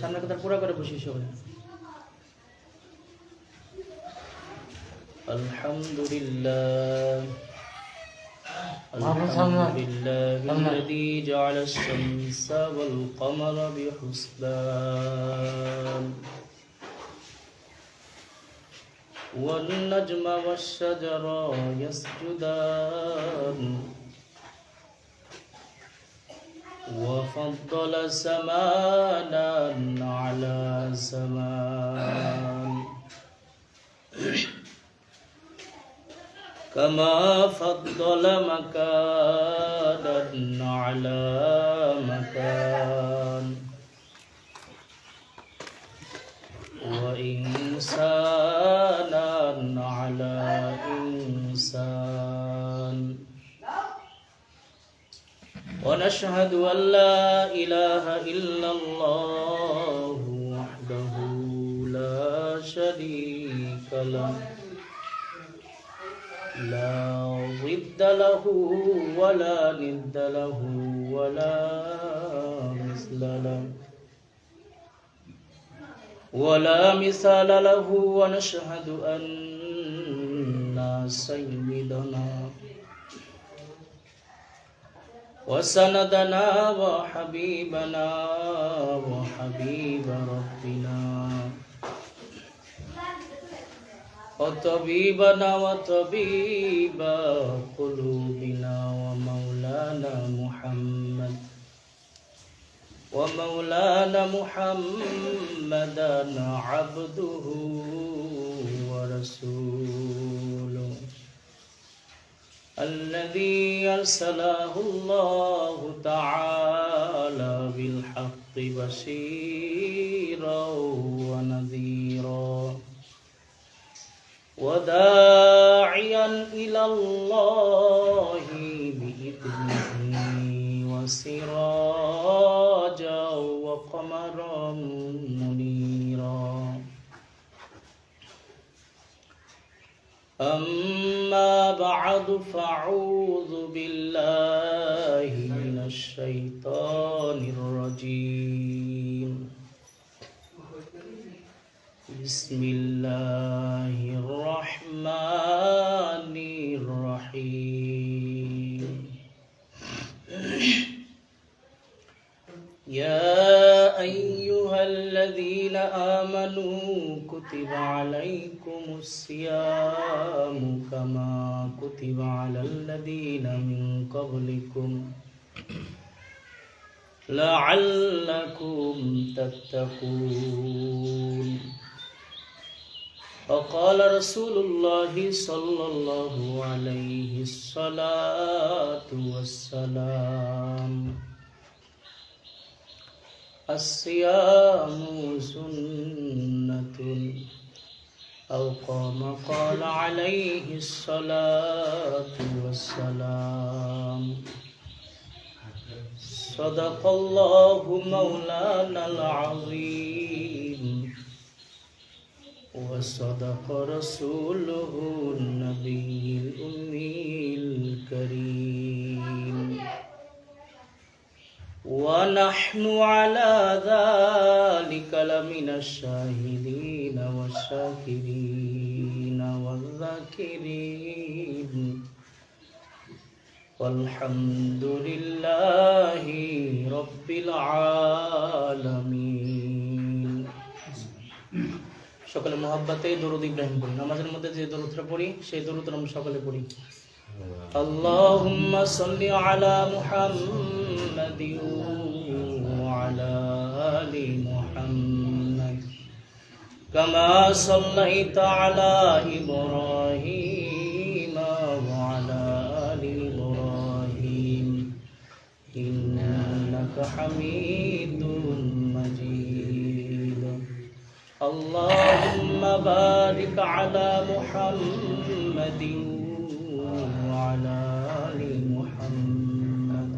সামনের কথা পুরো করে বসি সবাই। আলহামদুলিল্লাহ الذي جعل الشمس والقمر بحسبان والنجم والشجر يسجدان وفضل زمانا على زمان كما فضل مكانا على مكان وإنسانا على إنسان ونشهد أن لا إله إلا الله وحده لا شريك له لا ضد له ولا ند له ولا مثل له ولا مثال له ونشهد أن سيدنا وسندنا وحبيبنا وحبيب ربنا وطبيبنا وطبيب قلوبنا ومولانا محمدا عبده ورسوله الذي أرسله الله تعالى بالحق بشيرا ونذيرا وداعيا إلى الله بإذنه وسراجا وقمرا منيرا أما بعد فأعوذ بالله من الشيطان الرجيم بسم الله الرحمن الرحيم يا أيها الذين آمنوا كتب عليكم الصيام كما كتب على الذين من قبلكم لعلكم تتقون وقال رسول الله صلى الله عليه الصلاة والسلام الصيام سنة أو كما قال عليه الصلاة والسلام صدق الله مولانا العظيم وصدق رسوله النبي الأمي الكريم ونحن على ذلك لمن الشاهدين والشاكرين والذاكرين والحمد لله رب العالمين সকলে মোহাব্বতে দরুদ ইব্রাহিম পড়ি। নামাজের মধ্যে যে দরুদটা পড়ি সেই দরুদ আমরা সকলে পড়ি। আল্লাহুম্মা সাল্লি আলা মুহাম্মাদিন ওয়া আলা আলি মুহাম্মাদ কামা সাল্লাইতা আলা ইব্রাহিম ওয়া আলা আলি ইব্রাহিম ইন্নাকা হামিদুম মাজিদ। اللهم بارك على محمد وعلى آل محمد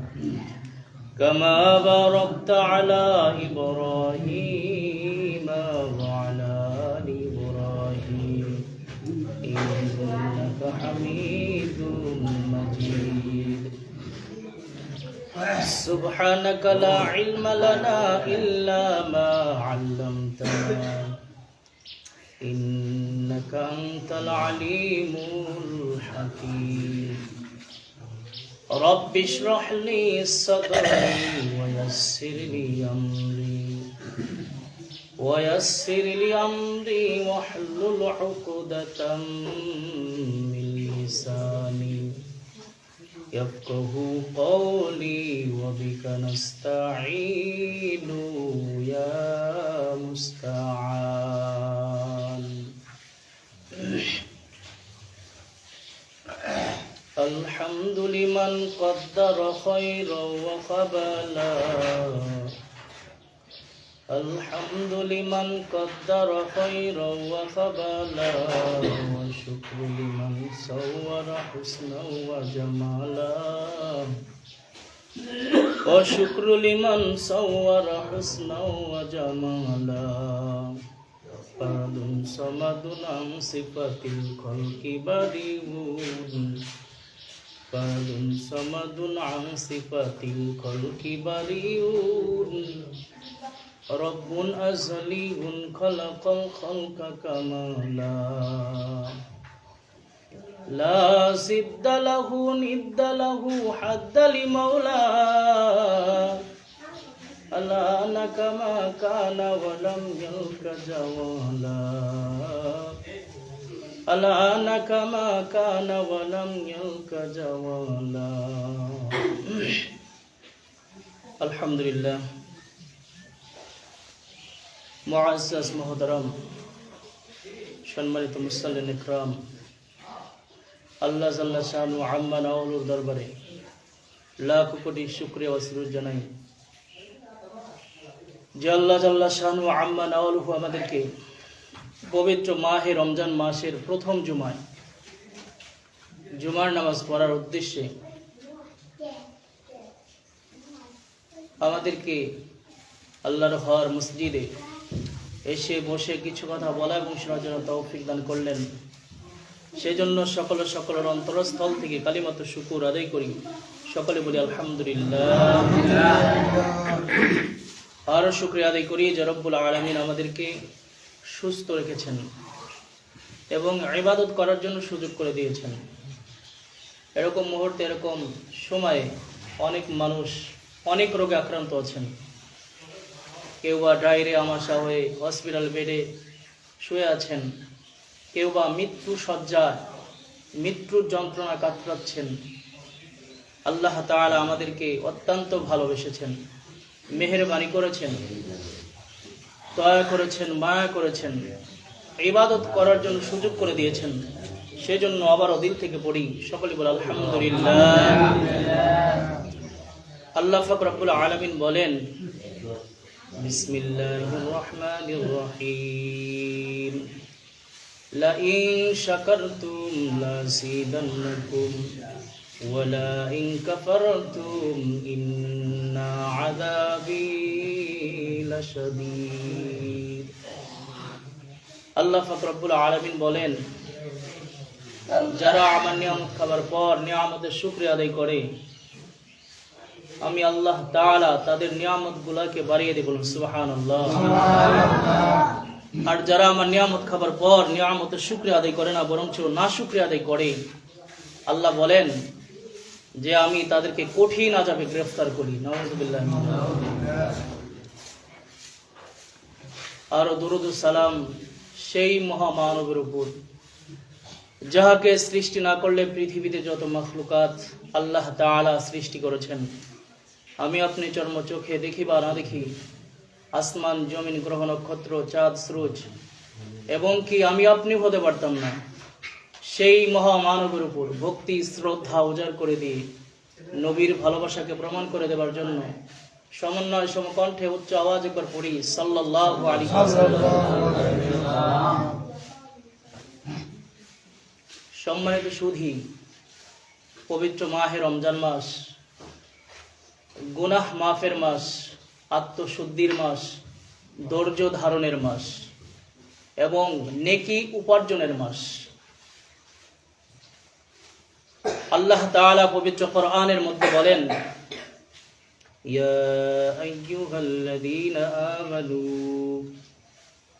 كما باركت على إبراهيم وعلى آل إبراهيم إنك حميد مجيد। سبحانك لا علم لنا إلا ما علمتنا إنك أنت العليم الحكيم رب اشرح لي صدري ويسر لي أمري واحلل عقدة من لساني يفقه قولي وبك نستعين يا مستعان الحمد لمن قدر خيرا وقبلا الحمد لمن قدر خيرا وقبلا والشكر لمن صور حسنا وجمالا والشكر لمن صور حسنا وجمالا فرد صمد عن صفة الخلق بديع فرد صمد عن صفة الخلق بديع رب أزلي خلق الخلق كمالا لا ضد له ند له حد لمولاه الآن كما كان ولم يلك جوالا الآن كما كان ولم يلك جوالا الحمد لله মুআজ্জাজ মুহতারাম সম্মানিত মুসল্লিন ইকরাম আল্লাহ জাল্লা শানু আম্মা নাওয়ালুর দরবারে লাখ কোটি শুকরিয়া ও সুরুজ জানাই যে আল্লাহ জাল্লা শানু আম্মা নাওয়ালুহু আমাদেরকে পবিত্র মাহে রমজান মাসের প্রথম জুমার নামাজ পড়ার উদ্দেশ্যে আমাদেরকে আল্লাহর ঘর মসজিদে এসে বসে কিছু কথা বলা এবং শোনার জন্য তৌফিক দান করলেন। সেজন্য সকলের অন্তরস্থল থেকে কালিমাত শুকুর আদায় করি। সকলে বলি আলহামদুলিল্লাহ। আরো শুকরিয়া আদায় করি যে রব্বুল আলামিন আমাদেরকে সুস্থ রেখেছেন এবং ইবাদত করার জন্য সুযোগ করে দিয়েছেন। এরকম মুহূর্তে এরকম সময়ে অনেক মানুষ অনেক রোগে আক্রান্ত আছেন। কেউ বা ডায়রিয়া আমাশা হয়ে হসপিটাল বেডে শুয়ে আছেন, কেউ বা মৃত্যু শয্যায় মৃত্যুর যন্ত্রণা কাতরাচ্ছেন। আল্লাহ তাআলা আমাদেরকে অত্যন্ত ভালোবেসেছেন, মেহেরবানি করেছেন, দয়া করেছেন, মায়া করেছেন, ইবাদত করার জন্য সুযোগ করে দিয়েছেন। সেজন্য আবারও দিল থেকে পড়ি, সকলে বলে আলহামদুলিল্লাহ। আল্লাহ পাক রব্বুল আলামিন বলেন, বিসমিল্লাহির রহমানির রহিম, লা ইন শাকারতুম লাযিদান্নাকুম ওয়া লা ইন কাফারতুম ইন্না আযাবি লাশাদীদ। আল্লাহ পাক রব্বুল আলামিন বলেন, যারা আমার নিয়ামত খাবার পর নিয়ামতের শুকরিয়া আদায় করে, আমি আল্লাহ তাআলা তাদের নিয়ামতগুলোকে বাড়িয়ে দেব। সুবহানাল্লাহ। আর যারা আমার নিয়ামত খাবার পর নিয়ামতের শুকরিয়া আদায় করে না, বরঞ্চ না শুকরিয়া আদায় করে, আল্লাহ বলেন যে আমি তাদেরকে কঠিন আযাবে গ্রেফতার করি। নাউযুবিল্লাহ। আর দুরূদ ও সালাম সেই মহামানবের উপর যাহাকে সৃষ্টি না করলে পৃথিবীতে যত মাখলুকাত আল্লাহ তাআলা সৃষ্টি করেছেন, আমি আপনি চর্ম চোখে দেখি বা না দেখি, আসমান জমিন গ্রহ নক্ষত্র চাঁদ সূরজ এবং কি আমি আপনি হতে পারতাম না, সেই মহামানবের উপর ভক্তি শ্রদ্ধা উজাড় করে দিয়ে নবীর ভালোবাসাকে প্রমাণ করে দেবার জন্য সমন্বয় সমকণ্ঠে উচ্চ আওয়াজ একবার পড়ি, সাল্লাল্লাহু আলাইহি ওয়াসাল্লাম। সম্মানিত সুধী, পবিত্র মাহে রমজান মাস গুনাহ মাফের মাস, আত্মশুদ্ধির মাস, ধৈর্য ধারণের মাস এবং নেকি উপার্জনের মাস। আল্লাহ তাআলা পবিত্র কোরআনের মধ্যে বলেন, يا أيها الذين آمنوا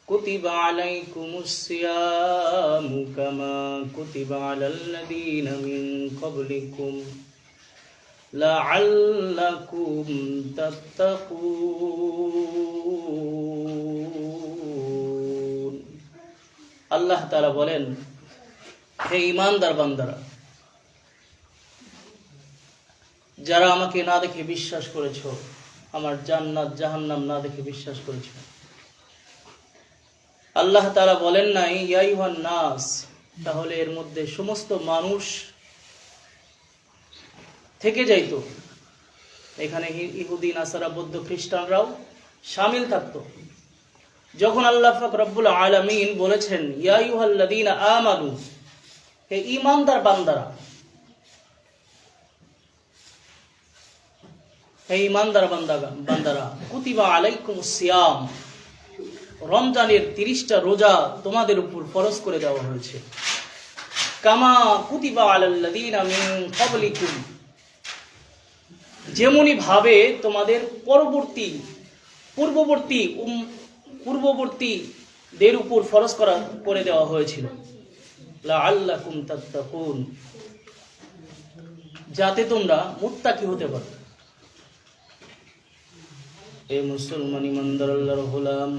كتب عليكم الصيام كما كتب على الذين من قبلكم لعلكم تتقون আল্লাহ তাআলা বলেন, হে ঈমানদার বান্দারা, যারা আমাকে না দেখে বিশ্বাস করেছো, আমার জান্নাত জাহান্নাম না দেখে বিশ্বাস করেছো। আল্লাহ তাআলা বলেন নাই ইয়া আইয়ুহান নাস, তাহলে এর মধ্যে সমস্ত মানুষ থেকে যাইতো, এখানে ইহুদি নাসারা বৌদ্ধ খ্রিস্টানরাও শামিল থাকতো। যখন আল্লাহ পাক রব্বুল আলামিন বলেছেন ইয়া আইয়ুহাল্লাযীনা আমানু, হে ঈমানদার বান্দারা, হে ঈমানদার বান্দারা, কুতিবা আলাইকুমুস সিয়াম, রমজানের 30টা রোজা তোমাদের উপর ফরজ করে দেওয়া হয়েছে। কামা কুতিবা আলাল্লাযীনা মিন ক্বাবলিকুম, যেমনি ভাবে তোমাদের পূর্ববর্তীদের উপর ফরজ করে দেওয়া হয়েছিল। লাআল্লাকুম তাত্তাকুন, যাতে তোমরা মুত্তাকি হতে পারো। এ মুসলমান ইমানদার আল্লাহর গোলাম,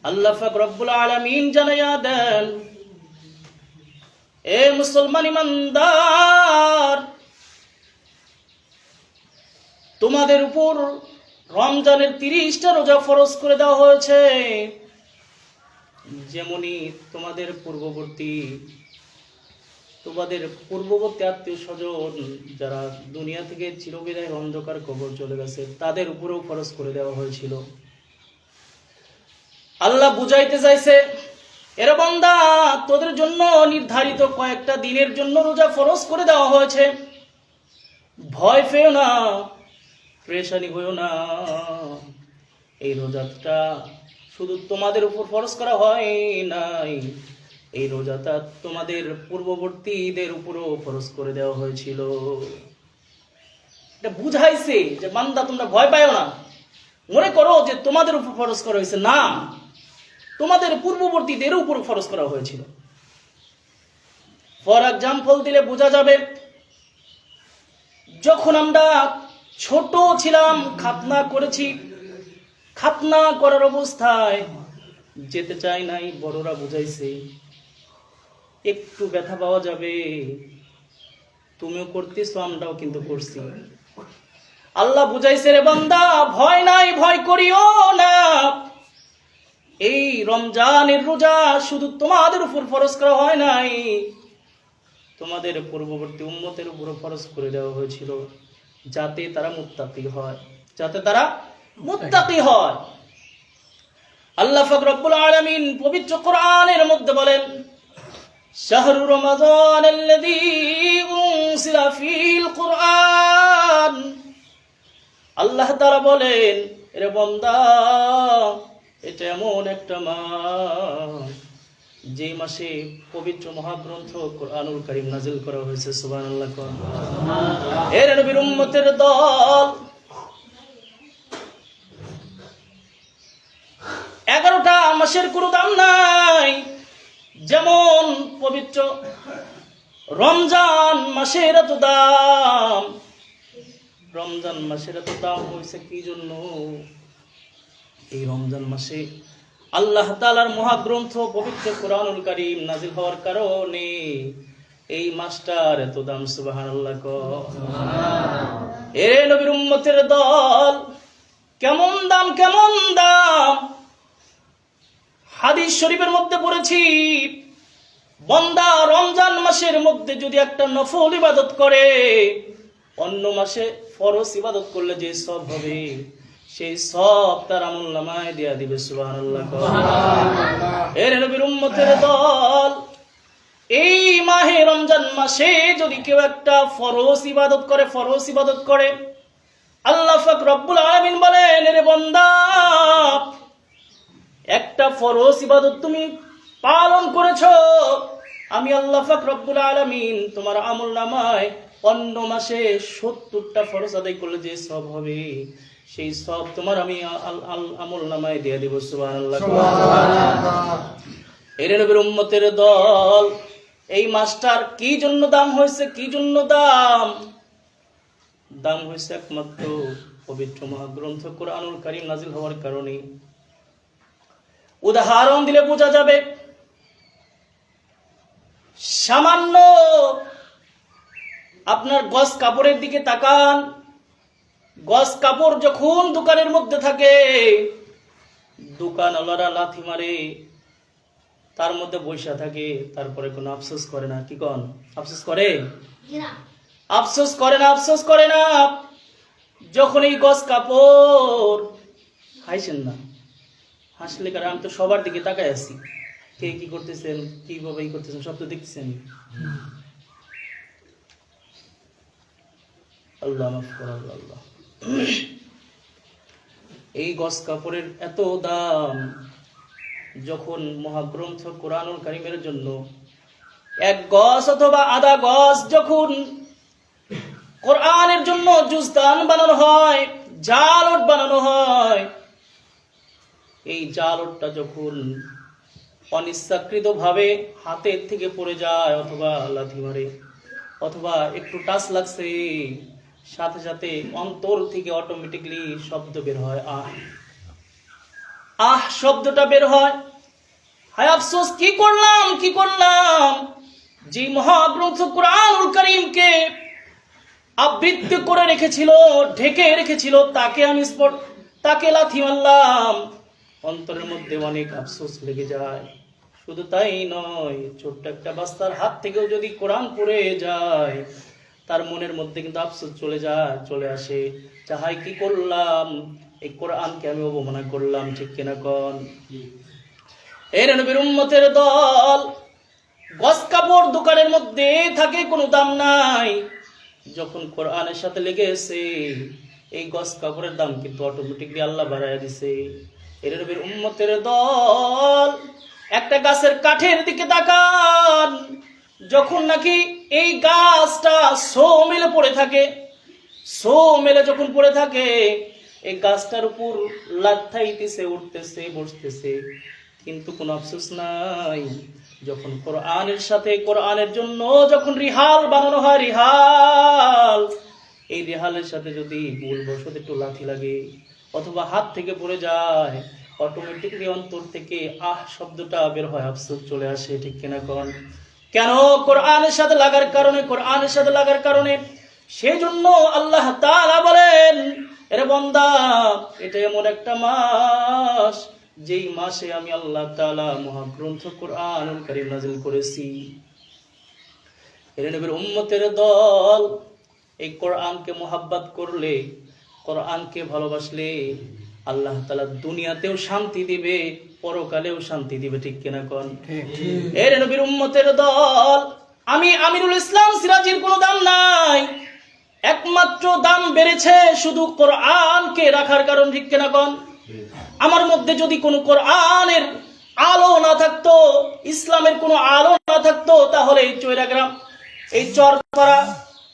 আল্লাহ পাক রব্বুল আলামিন জানায়া দেন, এ মুসলমান ইমানদার, তোমাদের উপর রমজানের 30টা রোজা ফরজ করে দেওয়া হয়েছে, যেমনি তোমাদের পূর্ববর্তী আত্মীয় স্বজন যারা দুনিয়া থেকে চিরবিদায় অন্ধকার কবর চলে গেছে, তাদের উপরেও ফরজ করে দেওয়া হয়েছিল। আল্লাহ বুঝাইতে চাইছে, এর বান্দা, তোদের জন্য নির্ধারিত কয়েকটা দিনের জন্য রোজা ফরজ করে দেওয়া হয়েছে। ভয় পেও না, পেরেশানি হইও না। এই রোজাটা শুধু তোমাদের উপর ফরজ করা হয় নাই, এই রোজাটা তোমাদের পূর্ববর্তীদের উপরও ফরজ করে দেওয়া হয়েছিল। এটা বুঝাইছে যে বান্দা, তোমরা ভয় পাও না, মনে করো যে তোমাদের উপর ফরজ করা হয়েছে না, তোমাদের পূর্ববর্তীদের উপর ফরজ করা হয়েছিল। ফর এক্সাম্পল দিলে বোঝা যাবে, যখন আমরা ছোট ছিলাম, খাতনা করেছি, খাতনা করার অবস্থায় যেতে চাই নাই, বড়রা বুঝাইছে একটু ব্যথা পাওয়া যাবে, তুমিও করতেছো, আমরাও কিন্তু করছি। আল্লাহ বুঝাইছে, রে বান্দা, ভয় নাই, ভয় করিও না। এই রমজানের রোজা শুধু তোমাদের উপর ফরজ করা হয় নাই, তোমাদের পূর্ববর্তী উম্মতের উপর ফরজ করে দেওয়া হয়েছিল, যাতে তারা মুত্তাকি হয়। আল্লাহ পাক রব্বুল আলামিন পবিত্র কোরআনের মধ্যে বলেন, শাহরু রমাদানাল্লাযী উনজিলা ফীল কুরআন, আল্লাহ তাআলা বলেন, এর বান্দা, এটা এমন একটা মাস যে মাসে পবিত্র মহাগ্রন্থ কোরআনুল কারীম নাযিল করা হয়েছে। সুবহানাল্লাহ। এর নবীর উম্মতের দল 11টা মাসের কোনো দাম নাই, যেমন পবিত্র রমজান মাসের এত দাম। রমজান মাসের এত দাম হয়েছে কি জন্য? এই রমজান মাসে আল্লাহ তাআলার মহাগ্রন্থ পবিত্র কোরআনুল কারীম নাযিল হওয়ার কারণে এই মাসটার এত দাম। সুবহানাল্লাহ। এ নবীর উম্মতের দল, কেমন দাম, কেমন দাম! হাদিস শরীফের মধ্যে পড়েছি, বান্দা রমজান মাসের মধ্যে যদি একটা নফল ইবাদত করে, অন্য মাসে ফরজ ইবাদত করলে যে সব হবে, সেই সব তার আমলনামায় দেয়া দিবে। সুবহানাল্লাহ। এর নবীর উম্মতের দল, এই মাহে রমজান মাসে যদি কেউ একটা ফরজ ইবাদত করে, আল্লাহ পাক রব্বুল আলামিন বলেন, এরে বান্দা, একটা ফরজ ইবাদত তুমি পালন করেছো, আমি আল্লাহ পাক রব্বুল আলামিন তোমার আমলনামায় অন্য মাসে 70টা ফরজ আদায় করলে যে সব হবে, সেই সব তোমার আমি আমল নামায় দিয়ে দেব। সুবহানাল্লাহ। এর নবীর উম্মতের দল, এই মাসটার কি জন্য দাম হয়েছে? কি জন্য দাম হয়েছে একমাত্র পবিত্র মহাগ্রন্থ কোরআনুল কারীম নাজিল হওয়ার কারণে। উদাহরণ দিলে বোঝা যাবে। সামান্য আপনার গজ কাপড়ের দিকে তাকান। গজ কাপড় যখন দোকানের মধ্যে থাকে, দোকানওয়ালারা লাথি মারে, তার মধ্যে বৈশা থাকে, তারপরে কোনো আফসোস করে না। কি কন? আফসোস করে? আফসোস করে না, আফসোস করে না। যখন এই গজ কাপড়, হাসেন না, হাসলে কারণ আমি তো সবার দিকে তাকাই আছি, কে কি করতেছেন, কিভাবে করতেছেন সব তো দেখতেছেন। আল্লাহ মাফ করো, আল্লাহ। এই গজ কাপড়ের এত দাম, যখন মহাগ্রন্থ কোরআনুল কারীমের জন্য এক গজ অথবা আধা গজ যখন কোরআনের জন্য জুজদান বানানো হয়, জালট বানানো হয়, এই জালটটা যখন অনিচ্ছাকৃত ভাবে হাতের থেকে পড়ে যায়, অথবা লাথি মারে, অথবা একটু টাচ লাগছে, সাথে সাথে অন্তর থেকে অটোমেটিকলি শব্দ বের হয়, আহ আহ শব্দটা বের হয়। হায় আফসোস, কি করলাম, যে মহাগ্রন্থ কোরআনুল কারীমকে আবৃত্তি করে রেখেছিল, ঢেকে রেখেছিল, তাকে লাথি মারলাম। অন্তরের মধ্যে অনেক আফসোস লেগে যায়। শুধু তাই নয়, ছোট্ট একটা বাচ্চার হাত থেকেও যদি কোরআন পড়ে যায়, তার মনের মধ্যে কিন্তু আফসোস চলে আসে, চাহাই কি করলাম, এই কোরআনকে আমি অবমাননা করলাম। ঠিক কিনা কন? এর নবীর উম্মতের দল, গজ কাপড় দোকানের মধ্যে থাকে, কোনো দাম নাই। যখন কোরআনের সাথে লেগেছে, এই গজ কাপড়ের দাম কিন্তু অটোমেটিকলি আল্লাহ বাড়াইয়া দিছে। এর নবীর উম্মতের দল, একটা গাছের কাঠের দিকে তাকান। যখন নাকি এই গাছটা মেলে পড়ে থাকে, মেলে যখন পড়ে থাকে, এই গাছটার উপর লাথাইতেছে, উঠতেছে, বসতেছে, কিন্তু কোনো আফসোস নাই। যখন কোরআনের সাথে, কোরআনের জন্য যখন রিহাল বানানো হয়, এই রিহালের সাথে যদি ভুলবশত একটু লাথি লাগে অথবা হাত থেকে পড়ে যায়, অটোমেটিকলি অন্তর থেকে আহ শব্দটা বের হয়, আফসোস চলে আসে। ঠিক কিনা কন? কেন? কোরআনের সাথে লাগার কারণে। সেই জন্য আল্লাহ তাআলা বলেন, এরে বান্দা, এটা এমন একটা মাস, যেই মাসে আমি আল্লাহ তাআলা মহাগ্রন্থ কোরআনুল কারীম নাযিল করেছি। এর নবীর উম্মতের দল, এই কোরআনকে মুহাব্বত করলে, কোরআনকে ভালোবাসলে, আল্লাহ তাআলা দুনিয়াতেও শান্তি দিবে, পরকালেও শান্তি দিবে। ঠিক কিনা কন? এর নবীর উম্মতের দল, আমি আমিরুল ইসলাম সিরাজির কোনো দাম নাই, একমাত্র দাম বেড়েছে শুধু কোরআনকে রাখার কারণ। ঠিক কিনা কন? আমার মধ্যে যদি কোনো কোরআনের আলো না থাকতো, ইসলামের কোনো আলো না থাকতো, তাহলে এই চৈরাগ্রাম, এই চরপাড়া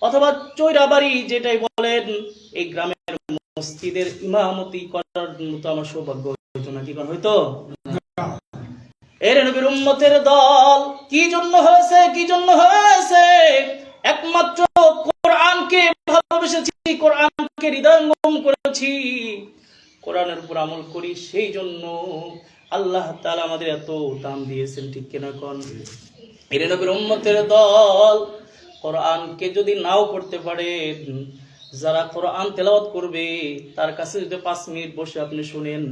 অথবা চৈরাবাড়ি যেটাই বলেন, এই গ্রামের মসজিদের ইমামতি করার মতো আমার সৌভাগ্য হইতো না। কি কোন হইতো? এর নবীর উম্মতের দল কি জন্য হয়েছে? একমাত্র কোরআনকে ভালোবেসেছি, কোরআনকে হৃদয়ঙ্গম করেছি, কোরআনের উপর আমল করি, সেই জন্য আল্লাহ তাআলা আমাদের এত দাম দিয়েছেন। ঠিক কিনা কন? এর নবীর উম্মতের দল, কোরআনকে যদি নাও পড়তে পারেন, যারা কোরআন তেলাওয়াত করবে, তার কাছে যদি 5 মিনিট বসে আপনি শুনেন,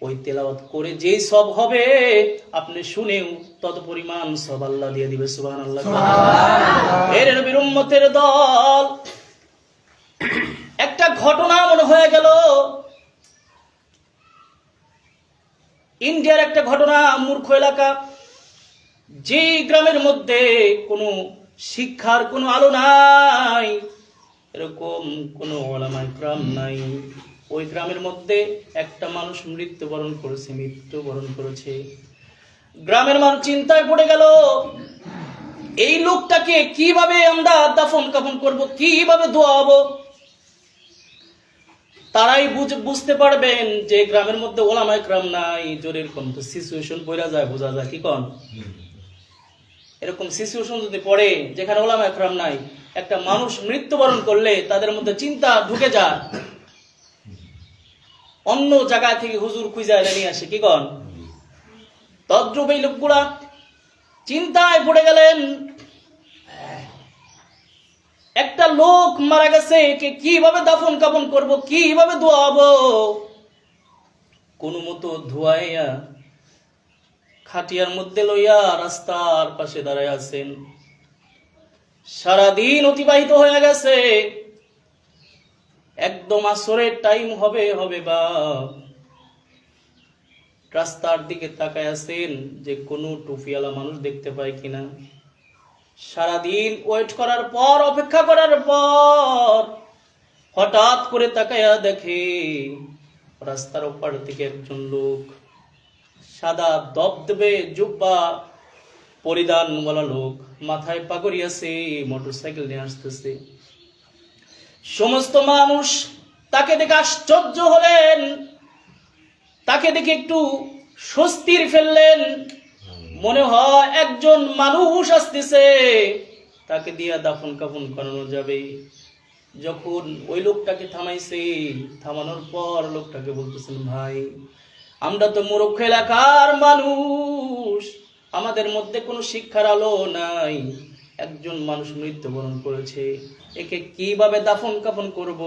ওই তেলাওয়াত করে যেই সব হবে, আপনি শুনেও তত পরিমাণ সব আল্লাহ দিয়ে দিবে। সুবহানাল্লাহ। এর নবীর উম্মতের দল, একটা ঘটনা মনে হয়ে গেল, ইন্ডিয়ার একটা ঘটনা। মূর্খ এলাকা, যে গ্রামের মধ্যে কোনো শিক্ষার কোনো আলো নাই, এরকম কোনো ওলামায়ে কেরাম নাই, ওই গ্রামের মধ্যে একটা মানুষ মৃত্যুবরণ করেছে। গ্রামের মানুষ চিন্তায় পড়ে গেল, এই লোকটাকে কিভাবে আমরা দাফন কাফন করব, কিভাবে দোয়াবো? তারাই বুঝতে পারবেন যে গ্রামের মধ্যে ওলামায়ে কেরাম নাই। জোরের কোন তো সিচুয়েশন পড়া যায়, বোঝা যায় কি কোন? এরকম সিচুয়েশন যদি পড়ে যেখানে ওলামায়ে কেরাম নাই, একটা মানুষ মৃত্যুবরণ করলে তাদের মধ্যে চিন্তা ঢুকে যায়, অন্য জায়গা থেকে হুজুর খুঁজে নিয়ে আসে কি কোন? তদ্রূপ এই লোকগুলা চিন্তায় পড়ে গেলেন। একটা লোক মারা গেছে, কে কিভাবে দাফন কাফন করব, কিভাবে ধোয়াবো? কোন মতো ধোয়াইয়া খাটিয়ার মধ্যে লইয়া রাস্তার পাশে দাঁড়ায় আছেন। সারাদিন অতিবাহিত হয়ে গেছে, একদম আসরের টাইম হবে বা রাস্তার দিকে তাকায় আছেন যে কোনো টুপিওয়ালা মানুষ দেখতে পায় কিনা। সারাদিন ওয়েট করার পর, অপেক্ষা করার পর হঠাৎ করে তাকায়া দেখে রাস্তার ওপার থেকে একজন লোক সাদা দবদবে জুব্বা পরিধানওয়ালা লোক, মাথায় পাগড়ি আছে, মোটরসাইকেল নিয়ে আসতেছে। সমস্ত মানুষ তাকে দেখে আশ্চর্য হলেন, তাকে দেখে একটু স্বস্তির ফেললেন। মনে হয় একজন মানুষ আসতেছে, তাকে দিয়া দাফন কাফন করানো যাবে। যখন ওই লোকটাকে থামাইছে, থামানোর পর লোকটাকে বলতেছেন, ভাই আমরা তো মূর্খ এলাকার মানুষ, আমাদের মধ্যে কোনো শিক্ষার আলো নাই, একজন মানুষ মৃত্যুবরণ করেছে, একে কিভাবে দাফন কাফন করব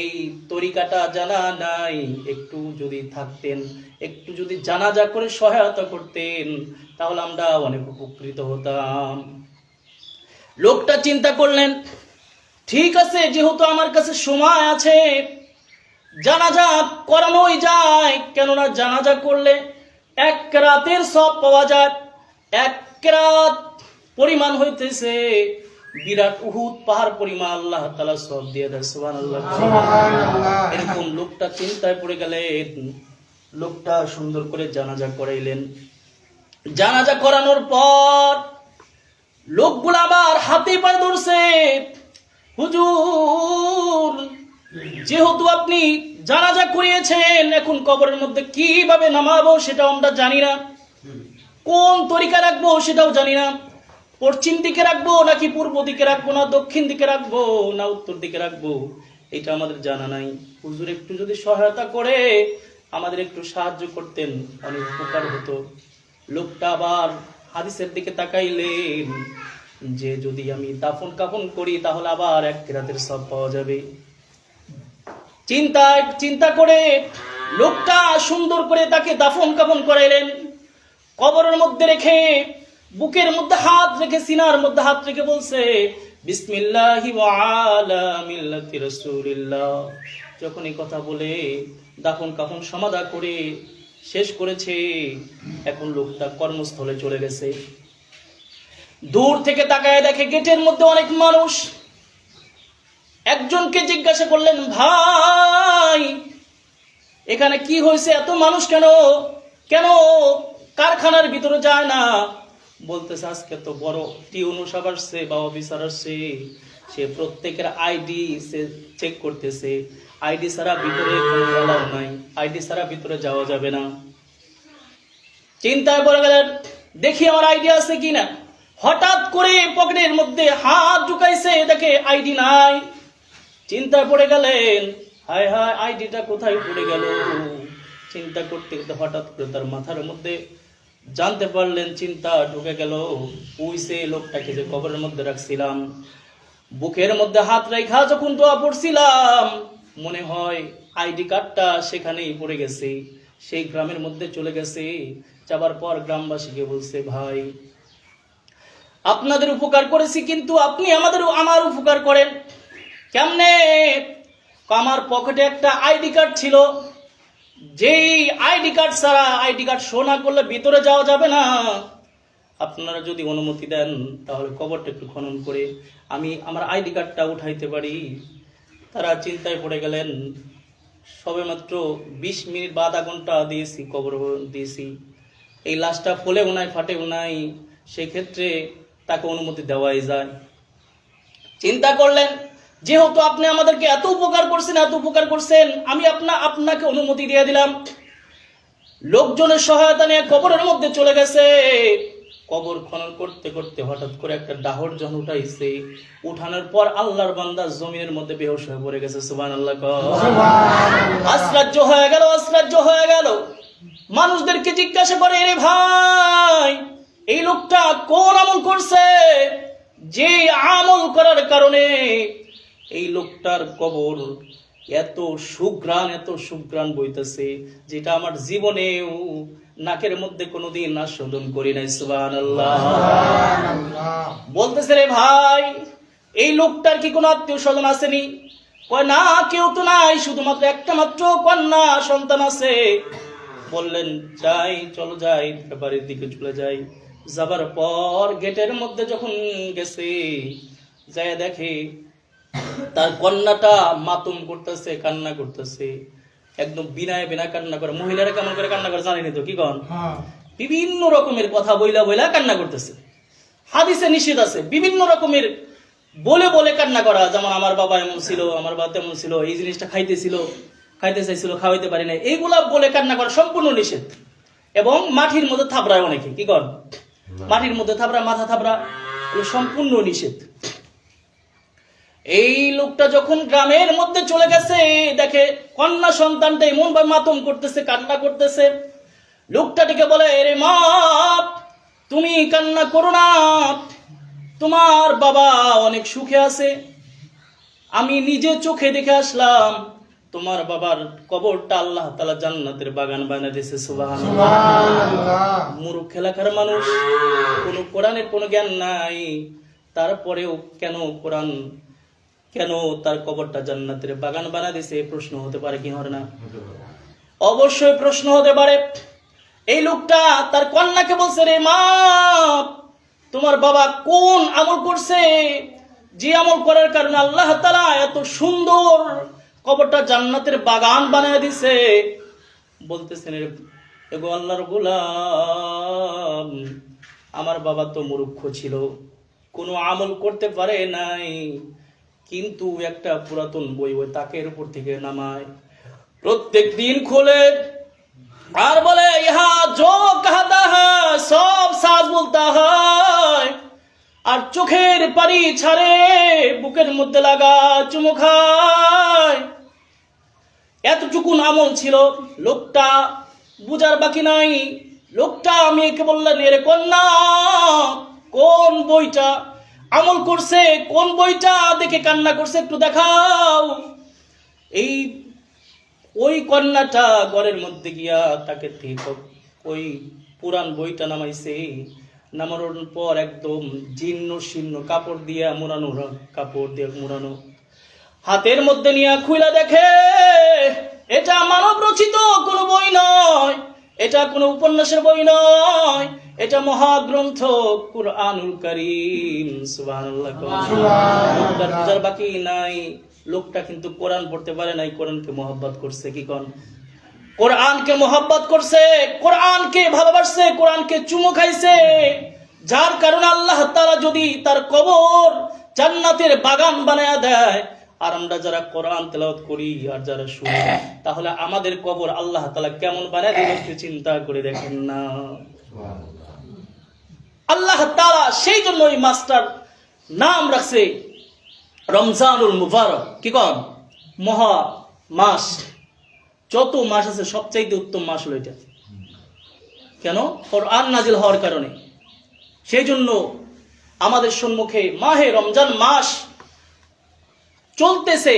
এই তরিকাটা জানা নাই। একটু যদি থাকতেন, একটু যদি জানাজা করে সহায়তা করতেন, তাহলে আমরা অনেক উপকৃত হতাম। লোকটা চিন্তা করলেন, ঠিক আছে, যেহেতু আমার কাছে সময় আছে, জানাজা করানোই যায়। কেননা জানাজা করলে এক রাতের সব পাওয়া যায়, এক রাত পরিমাণ হইতেছে বিরাট উহুদ পাহাড় পরিমাণ, আল্লাহ তাআলা সব দিয়ে দেয়। সুবহানাল্লাহ। এরকম লোকটা চিন্তায় পড়ে গেলেন। লোকটা সুন্দর করে জানাজা করাইলেন। জানাজা করানোর পর লোকগুলা আবার হাতে পায়ে ধরছে, হুজুর যেহেতু আপনি জানাজা করিয়েছেন, এখন কবরের মধ্যে কিভাবে নামাবো সেটাও আমরা জানি না, কোন তরিকা রাখবো সেটাও জানি না, পশ্চিম দিকে রাখবো নাকি পূর্ব দিকে রাখবো, না দক্ষিণ দিকে রাখবো না উত্তর দিকে রাখবো, এটা আমাদের জানা নাই। হুজুর একটু যদি সহায়তা করে আমাদের একটু সাহায্য করতেন, অনেক উপকার হতো। লোকটা আবার হাদিসের দিকে তাকাইলেন যে যদি আমি দাফন কাফন করি তাহলে আবার এক রাতের সব পাওয়া যাবে। চিন্তা করে লোকটা সুন্দর করে তাকে দাফন কাফন করাইলেন। কবরের মধ্যে রেখে, বুকের মধ্যে হাত রেখে, সিনার মধ্যে হাত রেখে বলছে, বিসমিল্লাহি ওয়া আলা মিল্লাতি রাসূলিল্লাহ। যখন এই কথা বলে দাফন কাফন সমাধা করে শেষ করেছে, এখন লোকটা কর্মস্থলে চলে গেছে। দূর থেকে তাকায় দেখে গেটের মধ্যে অনেক মানুষ। একজনকে জিজ্ঞাসা করলেন, ভাই এখানে কি হয়েছে, এত মানুষ কেন, কেন কারখানার ভিতরে যায় না? বলতেছে, আজকে তো বড় টিউন সাহেব আসছে বা অফিসার আসছে, সে প্রত্যেকের আইডি সে চেক করতেছে, আইডি ছাড়া ভিতরে কোনো অ্যালাউ নাই, আইডি ছাড়া ভিতরে যাওয়া যাবে না। চিন্তায় পড়ে গেলেন, দেখি আমার আইডি আছে কিনা। হঠাৎ করে পকেটের মধ্যে হাত ঢুকাইছে, দেখে আইডি নাই। চিন্তায় পড়ে গেলেন, হায় হায় আইডিটা কোথায় পড়ে গেল। চিন্তা করতে করতে হঠাৎ করে তার মাথার মধ্যে জানতে পারলেন, চিন্তা ঢুকে গেল, ওই সে লোকটাকে যে কবরের মধ্যে রাখছিলাম, বুকের মধ্যে হাত রেখা যখন দোয়া পড়ছিলাম, মনে হয় আইডি কার্ডটা সেখানেই পড়ে গেছে, সেই গ্রামের মধ্যে চলে গেছে। যাবার পর গ্রামবাসীকে বলছে, ভাই আপনাদের উপকার করেছি, কিন্তু আপনি আমার উপকার করেন কেমনে? আমার পকেটে একটা আইডি কার্ড ছিল, যেই আইডি কার্ড ছাড়া, আইডি কার্ড শো না করলে ভিতরে যাওয়া যাবে না। আপনারা যদি অনুমতি দেন তাহলে কবরটা একটু খনন করে আমি আমার আইডি কার্ডটা উঠাইতে পারি। তারা চিন্তায় পড়ে গেলেন। সবেমাত্র 20 মিনিট বা আধা ঘন্টা দিয়েছি, কবর দিয়েছি, এই লাশটা ফলেও নাই, ফাটেও নাই। সেক্ষেত্রে তাকে অনুমতি দেওয়াই যায়। চিন্তা করলেন, যেহেতু আপনি আমাদেরকে এত উপকার করছেন, আমি আপনাকে অনুমতি দিয়ে দিলাম। লোকজনের সহায়তা নিয়ে কবরের মধ্যে চলে গেছে। কবর খনন করতে করতে হঠাৎ করে একটা ডাহর যখন উঠাইছে, উঠানোর পর আল্লাহর বান্দা জমিনের মধ্যে বেহুশ হয়ে পড়ে গেছে। সুবহানাল্লাহ। আশ্চর্য হয়ে গেল। মানুষদেরকে জিজ্ঞাসা করে, রে ভাই, এই লোকটা কোন আমল করছে যে আমল করার কারণে এই লোকটার কবর এত সুঘ্রাণ বইতেছে, যেটা আমার জীবনেও নাকের মধ্যে কোনোদিন আস্বাদন করি নাই। সুবহানাল্লাহ। বলতেছে, রে ভাই, এই লোকটার কি কোনো আত্মীয় স্বজন আসেনি? কয়, না, কেউ তো নাই, শুধুমাত্র একটা মাত্র কন্যা সন্তান আছে। বললেন, চলো যাই, বাড়ির দিকে চলে যাই। যাবার পর গেটের মধ্যে যখন গেছে, যায় দেখে তার কন্যাটা মাতুম করতেছে, কান্না করতেছে, একদম বিনায় কান্না করে। মহিলারা কেমন করে কান্না করে জানেনি তো, কি কন? বিভিন্ন রকমের কথা বইলা কান্না করতেছে। হাদিসে নিষেধ আছে বিভিন্ন রকমের বলে কান্না করা, যেমন আমার বাবা এমন ছিল, আমার বাবা তেমন ছিল, এই জিনিসটা খাইতে চাইছিল, খাওয়াইতে পারি না, এইগুলা বলে কান্না করা সম্পূর্ণ নিষেধ। এবং মাটির মধ্যে থাবড়ায় অনেকে, কি কর? মাটির মধ্যে থাবড়া, মাথা থাবড়া, সম্পূর্ণ নিষেধ। এই লোকটা যখন গ্রামের মধ্যে চলে গেছে, দেখে কন্যা সন্তানটা এমন ভাবে মাতম করতেছে, কান্না করতেছে। লোকটাটিকে বলে, রে মা, তুমি কান্না করো না, তোমার বাবা অনেক সুখে আছে। আমি নিজে চোখে দেখে আসলাম, তোমার বাবার কবরটা আল্লাহ তাআলা জান্নাতের বাগান বানিয়ে দিয়েছে। সুবহানাল্লাহ। মূর্খ এলাকার মানুষ, কোনো কোরআনের কোনো জ্ঞান নাই, তারপরেও কেন তার কবরটা জান্নাতের বাগান বানিয়ে দিয়েছে? প্রশ্ন হতে পারে কি হয় না? অবশ্যই প্রশ্ন হতে পারে। এই লোকটা তার কন্যাকে বলছে, রে মা, তোমার বাবা কোন আমল করছে যে আমল করার কারণে আল্লাহ তাআলা এত সুন্দর কবরটা জান্নাতের বাগান বানিয়ে দিছে? বলতেছেন, এগো আল্লাহর গোলাম, আমার বাবা তো মূর্খ ছিল, কোনো আমল করতে পারে নাই, কিন্তু একটা পুরাতন বই ওই তাকের উপর থেকে নামায়, প্রত্যেক দিন খোলে আর বলে, ইহা জো কাহাতা হ্যায় সব সাজ বলতা হয়, আর চোখের পানি ছাড়ে, বুকের মধ্যে লাগা চুমু খায়। এতটুকুন আমল ছিল। লোকটা বুঝার বাকি নাই। লোকটা মেয়েকে বললেন, এর কন্যা কোন বইটা আমল করছে, কোন বইটা দেখে কান্না করছে, একটু দেখাও। ওই কন্যাটা ঘরের মধ্যে গিয়া তাকে ওই পুরান বইটা নামাইছে। নামানোর পর একদম জীর্ণ শীর্ণ কাপড় দিয়ে মোড়ানো, হাতের মধ্যে নিয়ে খুইলা দেখে, এটা মানব রচিত কোনো বই নয়, এটা কোনো উপন্যাসের বই নয়, এটা মহাগ্রন্থ কুরআনুল কারীম। সুবহানাল্লাহ। লোকটার বুঝার বাকি নাই। লোকটা কিন্তু কোরআন পড়তে পারে নাই, কোরআনকে মহব্বত করছে। কি কোন? কোরআনকে মহব্বত করছে, কোরআনকে ভালোবাসছে, কোরআনকে চুমু খাইছে, যার কারণে আল্লাহ তাআলা যদি তার কবর জান্নাতের বাগান বানায়া দেয়, আর আমরা যারা কোরআন তেলাওয়াত করি আর যারা শুনি, তাহলে আমাদের কবর আল্লাহ তাআলা কেমন বানায় দিবেন একটু চিন্তা করে দেখেন না। আল্লাহ তাআলা সেই জন্য ওই মাসটার নাম রাখছে রমজানুল মুবারক। কি কন? মহা মাস। যত মাস আছে সবচাইতে উত্তম মাস হলো এটা। কেন? কোরআন নাজিল হওয়ার কারণে। সেই জন্য আমাদের সম্মুখে মাহে রমজান মাস চলতেছে,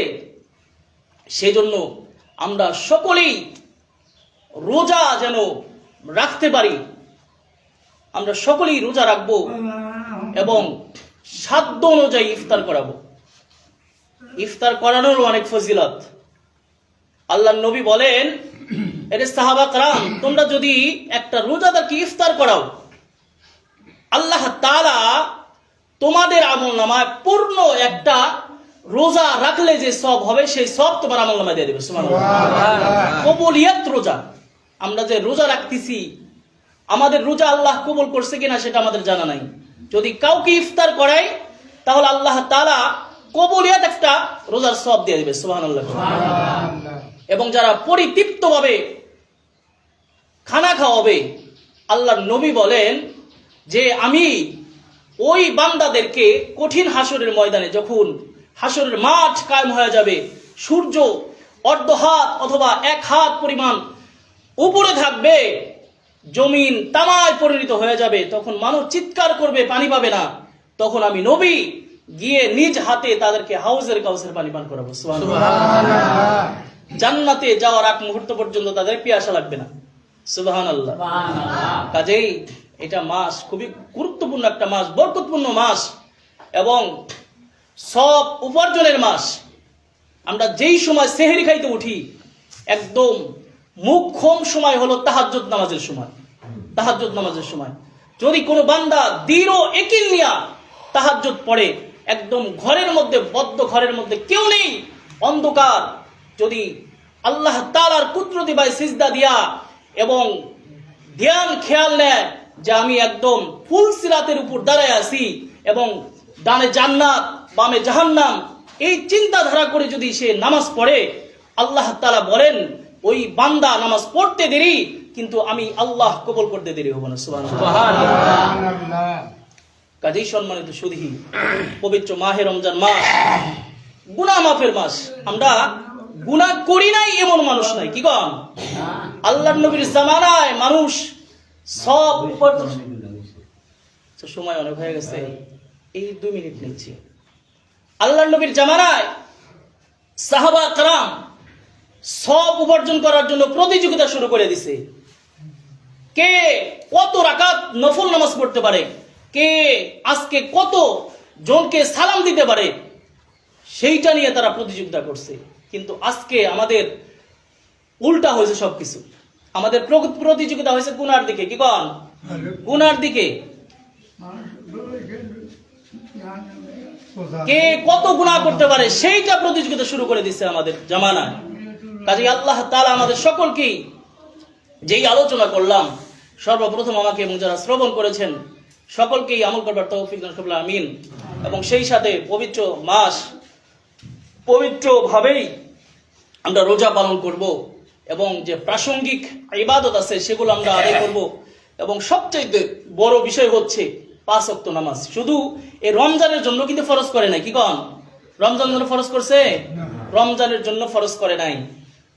সেই জন্য আমরা সকলেই রোজা যেন রাখতে পারি, আমরা সকলেই রোজা রাখবো এবং সাধ্য অনুযায়ী ইফতার করাবো। ইফতার করানোর অনেক ফজিলত। আল্লাহর নবী বলেন, এর সাহাবা کرام, তোমরা যদি একটা রোজাদারকে ইফতার করাও, আল্লাহ তাআলা তোমাদের আমলনামায় পূর্ণ একটা রোজা রাখলে যে সব হবে, সেই সব তোমার আমলনামায় দিয়ে দেবে। সুবহানাল্লাহ। কবুলিয়ত রোজা। আমরা যে রোজা রাখতেছি, আমাদের রোজা আল্লাহ কবুল করছে কিনা সেটা আমাদের জানা নাই। যদি কাউকে ইফতার করায় তাহলে আল্লাহ তাআলা কবুলিয়াত একটা রোজার সওয়াব দিয়ে দিবে, সুবহানাল্লাহ। এবং যারা পরিতৃপ্তভাবে খানা খাওয়াবে, আল্লাহর নবী বলেন যে আমি ওই বান্দাদেরকে কঠিন হাসরের ময়দানে, যখন হাসরের মাঠ কায়েম হয়ে যাবে, সূর্য অর্ধ হাত অথবা 1 হাত পরিমাণ উপরে থাকবে, জমিন তামায় পরিণত হয়ে যাবে, তখন মানুষ চিৎকার করবে, পানি পাবে না, তখন আমি নবী গিয়ে নিজ হাতে তাদেরকে হাউজের কাউসের পানি পান করাবো, সুবহানাল্লাহ। জান্নাতে যাওয়ার আগ মুহূর্ত পর্যন্ত তাদের পিয়াসা লাগবে না, সুবহানাল্লাহ। কাজেই এটা মাস খুবই গুরুত্বপূর্ণ একটা মাস, বরকতপূর্ণ মাস এবং সব উপার্জনের মাস। আমরা যেই সময় সেহরি খাইতে উঠি, একদম মুখ্যম সময় হলো তাহাজ্জুদ নামাজের সময়। তাহাজ্জুদ নামাজের সময় যদি কোনো বান্দা দৃঢ় একিন নিয়া তাহাজ্জুদ পড়ে, একদম ঘরের মধ্যে, বদ্ধ ঘরের মধ্যে কেউ নেই, অন্ধকার, যদি আল্লাহ তাআলার কুদরতি বাই সিজদা দিয়া এবং ধ্যান খেয়াল নেয় যে আমি একদম ফুল সিরাতের উপর দাঁড়ায় আছি এবং ডানে জান্নাত বামে জাহান্নাম, এই চিন্তাধারা করে যদি সে নামাজ পড়ে, আল্লাহ তাআলা বলেন ওই বান্দা নামাজ পড়তে দেরি, কিন্তু আমি আল্লাহ কবুল করতে দেরি হব না, সুবহানাল্লাহ। কাজেই সম্মানিত সুধী, পবিত্র মাহে রমজান মাস গুনাহ মাফের মাস। আমরা গুনাহ করি নাই এমন মানুষ নাই, কি কন? আল্লাহর নবীর জামানায় মানুষ সব সময় অনেক হয়ে গেছে, এই 2 মিনিট নিচ্ছি। আল্লাহর নবীর জামানায় সাহাবা کرام সব উপার্জন করার জন্য প্রতিযোগিতা শুরু করে দিছে। কে কত রাকাত নফল নামাজ পড়তে পারে, কে আজকে কত জনকে সালাম দিতে পারে, সেইটা নিয়ে তারা প্রতিযোগিতা করছে। কিন্তু আজকে আমাদের উল্টা হয়েছে সবকিছু। আমাদের প্রতিযোগিতা হয়েছে গুনার দিকে, কি কন? গুনার দিকে। কে কত গুনাহ করতে পারে সেইটা প্রতিযোগিতা শুরু করে দিচ্ছে আমাদের জামানায়। কাজেই আল্লাহ তাআলা আমাদের সকলকেই যেই আলোচনা করলাম, সর্বপ্রথম আমাকে এবং যারা শ্রবণ করেছেন সকলকেই আমল করবার তৌফিক দান করুন, আমিন। এবং সেই সাথে পবিত্র মাস, পবিত্রভাবেই আমরা রোজা পালন করব এবং যে প্রাসঙ্গিক ইবাদত আছে সেগুলো আমরা আদায় করব। এবং সবচেয়ে বড় বিষয় হচ্ছে 5 ওয়াক্ত নামাজ। শুধু এই রমজানের জন্য কিন্তু ফরজ করে নাই, কি কন? রমজানের জন্য ফরজ করছে? রমজানের জন্য ফরজ করে নাই,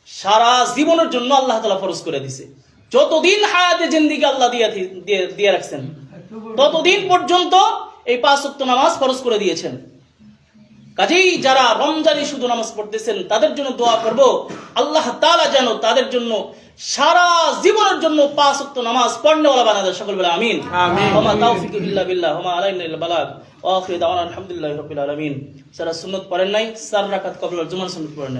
সারা জীবনের জন্য আল্লাহ তাআলা ফরজ করে দিয়েছে। যতদিন হায়াতে জিন্দেগি আল্লাহ দিয়ে রাখছেন, ততদিন পর্যন্ত এই 5 ওয়াক্ত নামাজ ফরজ করে দিয়েছেন। কাজেই যারা রমজানে শুধু নামাজ পড়তেছেন তাদের জন্য দোয়া করব, আল্লাহ তাআলা যেন তাদের জন্য সারা জীবনের জন্য 5 ওয়াক্ত নামাজ পড়নেওয়ালা বানায় দেন। সকল বলে আমিন। ওয়া মা তাওফিকু ইল্লা বিল্লাহ ওয়া মা আলাইনা ইল্লা বালাগ ওয়া আখিরু দাওয়ানা আলহামদুলিল্লাহি রাব্বিল আলামিন। যারা সুন্নাত পড়েন নাই 4 রাকাত ক্বাবলা জুমার সুন্নাত পড়েন।